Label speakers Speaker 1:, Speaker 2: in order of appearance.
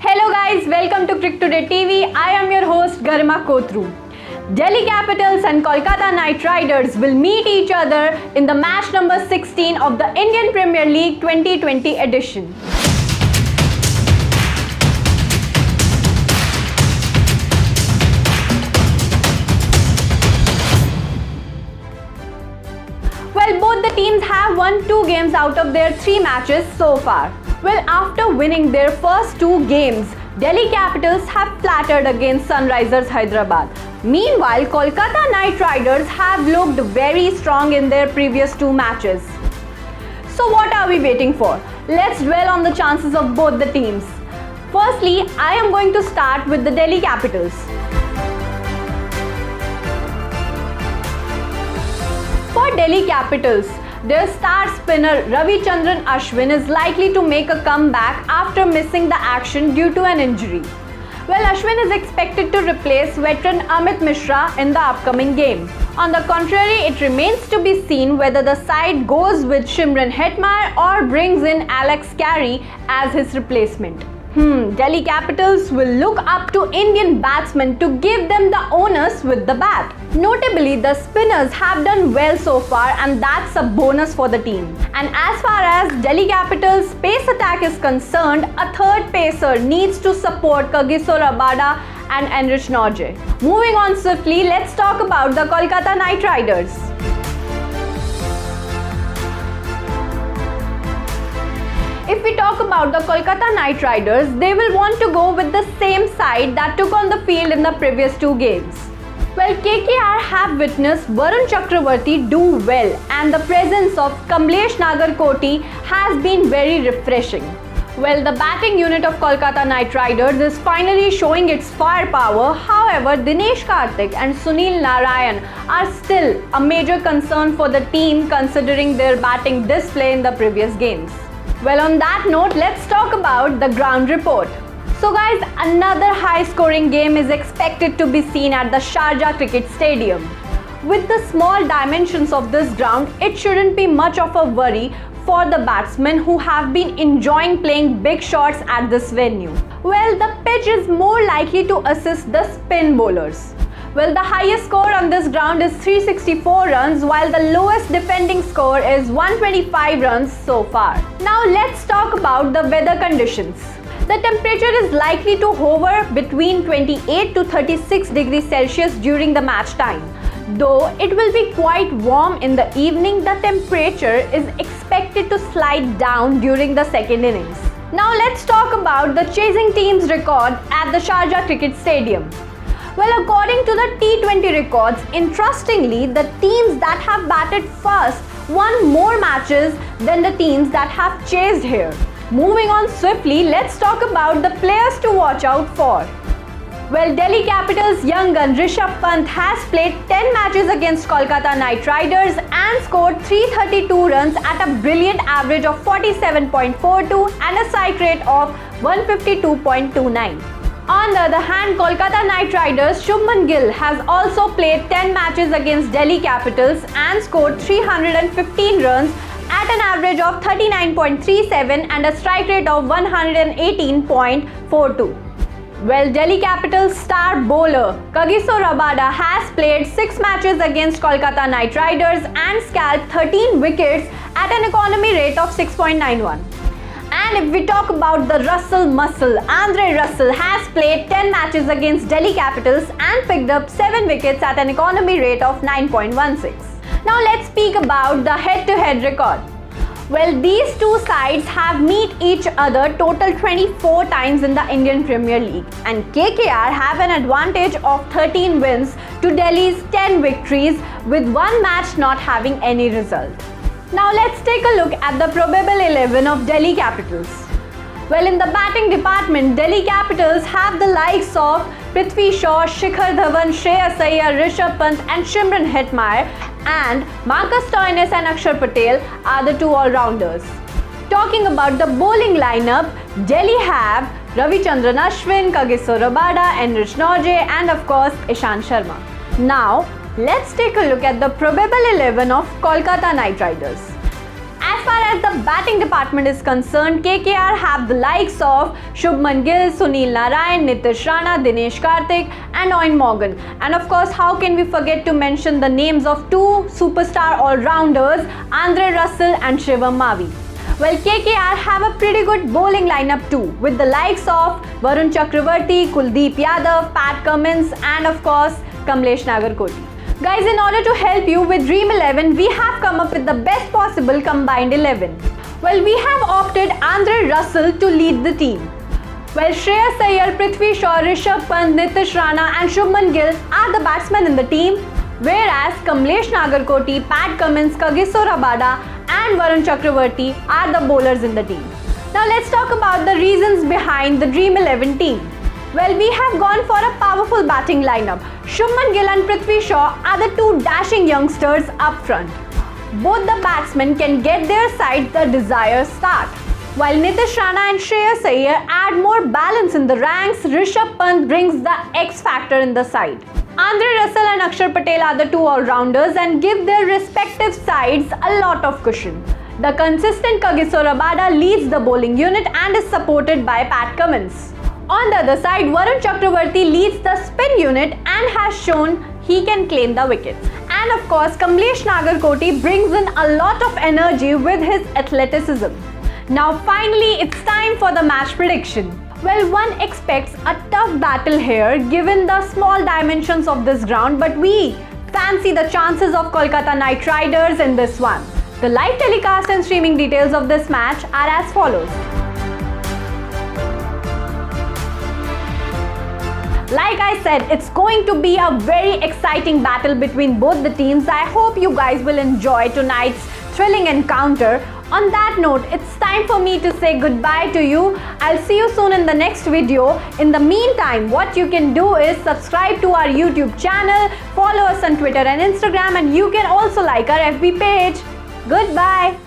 Speaker 1: Hello guys, welcome to Crictoday TV. I am your host Garima Kotru. Delhi Capitals and Kolkata Knight Riders will meet each other in the match number 16 of the Indian Premier League 2020 edition. Well, both the teams have won 2 games out of their 3 matches so far. Well, after winning their first 2 games, Delhi Capitals have flattered against Sunrisers Hyderabad. Meanwhile, Kolkata Knight Riders have looked very strong in their previous 2 matches. So what are we waiting for? Let's dwell on the chances of both the teams. Firstly, I am going to start with the Delhi Capitals. For Delhi Capitals, their star spinner Ravichandran Ashwin is likely to make a comeback after missing the action due to an injury. Well, Ashwin is expected to replace veteran Amit Mishra in the upcoming game. On the contrary, it remains to be seen whether the side goes with Shimron Hetmyer or brings in Alex Carey as his replacement. Delhi Capitals will look up to Indian batsmen to give them the onus with the bat. Notably, the spinners have done well so far, and that's a bonus for the team. And as far as Delhi Capitals' pace attack is concerned, a third pacer needs to support Kagiso Rabada and Enrich Norgay. Moving on swiftly, let's talk about the Kolkata Knight Riders. If we talk about the Kolkata Knight Riders, they will want to go with the same side that took on the field in the previous 2 games. Well, KKR have witnessed Varun Chakravarti do well, and the presence of Kamlesh Nagarkoti has been very refreshing. Well, the batting unit of Kolkata Knight Riders is finally showing its firepower. However, Dinesh Karthik and Sunil Narayan are still a major concern for the team considering their batting display in the previous games. Well, on that note, let's talk about the ground report. So guys, another high-scoring game is expected to be seen at the Sharjah Cricket Stadium. With the small dimensions of this ground, it shouldn't be much of a worry for the batsmen who have been enjoying playing big shots at this venue. Well, the pitch is more likely to assist the spin bowlers. Well, the highest score on this ground is 364 runs, while the lowest defending score is 125 runs so far. Now let's talk about the weather conditions. The temperature is likely to hover between 28 to 36 degrees Celsius during the match time. Though it will be quite warm in the evening, the temperature is expected to slide down during the second innings. Now let's talk about the chasing team's record at the Sharjah Cricket Stadium. Well, according to the T20 records, interestingly, the teams that have batted first won more matches than the teams that have chased here. Moving on swiftly, let's talk about the players to watch out for. Well, Delhi Capitals' young gun Rishabh Pant has played 10 matches against Kolkata Knight Riders and scored 332 runs at a brilliant average of 47.42 and a strike rate of 152.29. On the other hand, Kolkata Knight Riders' Shubman Gill has also played 10 matches against Delhi Capitals and scored 315 runs at an average of 39.37 and a strike rate of 118.42. Well, Delhi Capitals star bowler Kagiso Rabada has played 6 matches against Kolkata Knight Riders and scalped 13 wickets at an economy rate of 6.91. And if we talk about the Russell Muscle, Andre Russell has played 10 matches against Delhi Capitals and picked up 7 wickets at an economy rate of 9.16. Now let's speak about the head-to-head record. Well, these 2 sides have met each other total 24 times in the Indian Premier League, and KKR have an advantage of 13 wins to Delhi's 10 victories, with 1 match not having any result. Now let's take a look at the probable 11 of Delhi Capitals. Well, in the batting department, Delhi Capitals have the likes of Prithvi Shaw, Shikhar Dhawan, Shreyas Iyer, Rishabh Pant and Shimron Hetmyer, and Marcus Stoinis and Akshar Patel are the 2 all-rounders. Talking about the bowling lineup, Delhi have Ravichandran Ashwin, Kagiso Rabada, Enrich Norgay and of course Ishant Sharma. Now, let's take a look at the probable 11 of Kolkata Knight Riders. As far as as the batting department is concerned, KKR have the likes of Shubman Gill, Sunil Narayan, Nitish Rana, Dinesh Karthik and Eoin Morgan. And of course, how can we forget to mention the names of two superstar all-rounders, Andre Russell and Shivam Mavi. Well, KKR have a pretty good bowling lineup too, with the likes of Varun Chakravarti, Kuldeep Yadav, Pat Cummins and of course Kamlesh Nagarkoti. Guys, in order to help you with Dream11, we have come up with the best possible combined 11. Well, we have opted Andre Russell to lead the team. Well, Shreyas Iyer, Prithvi Shaw, Rishabh Pant, Nitish Rana and Shubman Gill are the batsmen in the team, whereas Kamlesh Nagarkoti, Pat Cummins, Kagiso Rabada and Varun Chakravarti are the bowlers in the team. Now let's talk about the reasons behind the Dream11 team. Well, we have gone for a powerful batting lineup. Shubman Gill and Prithvi Shaw are the two dashing youngsters up front. Both the batsmen can get their side the desired start. While Nitish Rana and Shreyas Iyer add more balance in the ranks, Rishabh Pant brings the X factor in the side. Andre Russell and Akshar Patel are the two all-rounders and give their respective sides a lot of cushion. The consistent Kagiso Rabada leads the bowling unit and is supported by Pat Cummins. On the other side, Varun Chakravarti leads the spin unit and has shown he can claim the wickets. And of course, Kamlesh Nagarkoti brings in a lot of energy with his athleticism. Now finally, it's time for the match prediction. Well, one expects a tough battle here given the small dimensions of this ground, but we fancy the chances of Kolkata Knight Riders in this one. The live telecast and streaming details of this match are as follows. Like I said, it's going to be a very exciting battle between both the teams. I hope you guys will enjoy tonight's thrilling encounter. On that note, it's time for me to say goodbye to you. I'll see you soon in the next video. In the meantime, what you can do is subscribe to our YouTube channel, follow us on Twitter and Instagram, and you can also like our FB page. Goodbye.